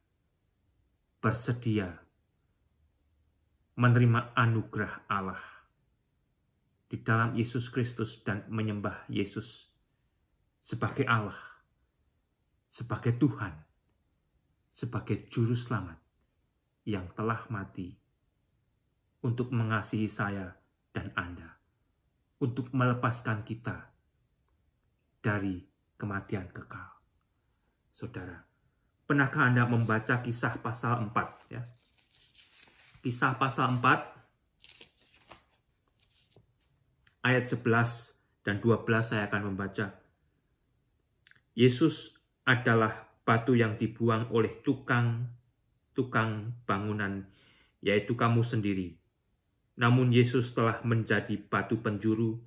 bersedia menerima anugerah Allah di dalam Yesus Kristus dan menyembah Yesus sebagai Allah, sebagai Tuhan, sebagai Juru Selamat yang telah mati untuk mengasihi saya dan Anda, untuk melepaskan kita dari kematian kekal. saudara. Pernahkah Anda membaca Kisah pasal 4? Ya? Kisah pasal 4, ayat 11 dan 12 saya akan membaca. Yesus adalah batu yang dibuang oleh tukang bangunan, yaitu kamu sendiri. Namun Yesus telah menjadi batu penjuru,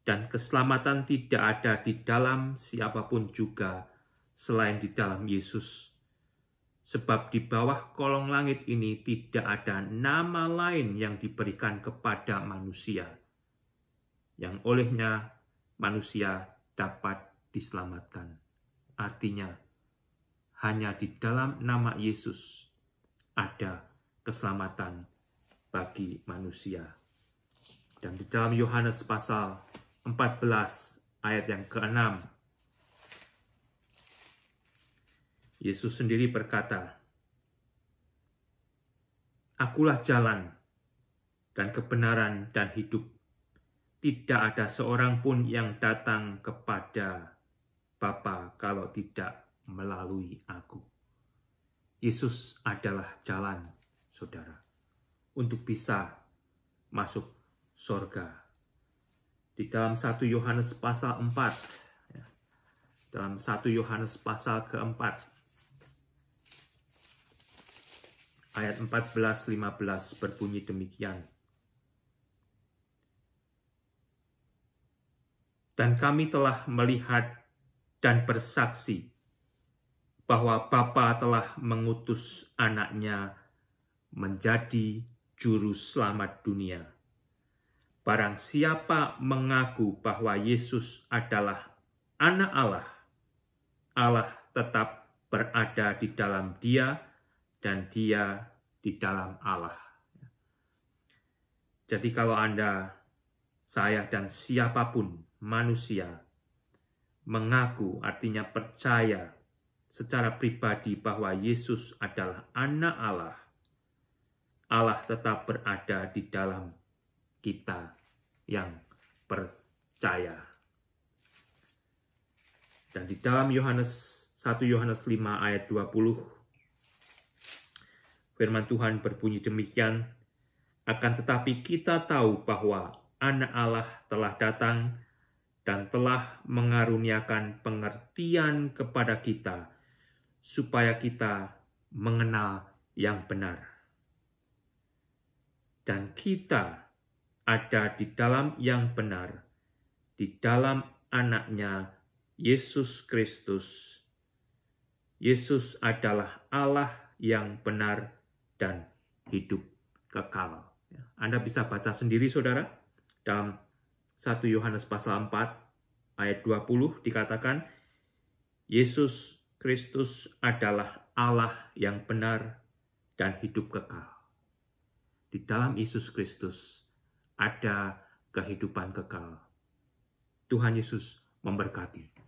dan keselamatan tidak ada di dalam siapapun juga selain di dalam Yesus. Sebab di bawah kolong langit ini tidak ada nama lain yang diberikan kepada manusia, yang olehnya manusia dapat diselamatkan. Artinya, hanya di dalam nama Yesus ada keselamatan bagi manusia. Dan di dalam Yohanes pasal 14 ayat yang ke-6, Yesus sendiri berkata, "Akulah jalan dan kebenaran dan hidup. Tidak ada seorang pun yang datang kepada Bapa kalau tidak melalui aku." Yesus adalah jalan, saudara, untuk bisa masuk sorga. Di dalam 1 Yohanes pasal 4, dalam 1 Yohanes pasal ke-4, ayat 14-15 berbunyi demikian. Dan kami telah melihat dan bersaksi bahwa Bapa telah mengutus anaknya menjadi juru selamat dunia. Barang siapa mengaku bahwa Yesus adalah anak Allah, Allah tetap berada di dalam dia dan dia di dalam Allah. Jadi kalau Anda, saya, dan siapapun manusia mengaku, artinya percaya secara pribadi bahwa Yesus adalah anak Allah, Allah tetap berada di dalam kita yang percaya. Dan di dalam 1 Yohanes 5 ayat 20, firman Tuhan berbunyi demikian, "Akan tetapi kita tahu bahwa anak Allah telah datang dan telah mengaruniakan pengertian kepada kita, supaya kita mengenal yang benar. Dan kita ada di dalam yang benar, di dalam anaknya Yesus Kristus. Yesus adalah Allah yang benar dan hidup kekal." Anda bisa baca sendiri, saudara. Dalam 1 Yohanes pasal 4 ayat 20 dikatakan, Yesus Kristus adalah Allah yang benar dan hidup kekal. Di dalam Yesus Kristus ada kehidupan kekal. Tuhan Yesus memberkati.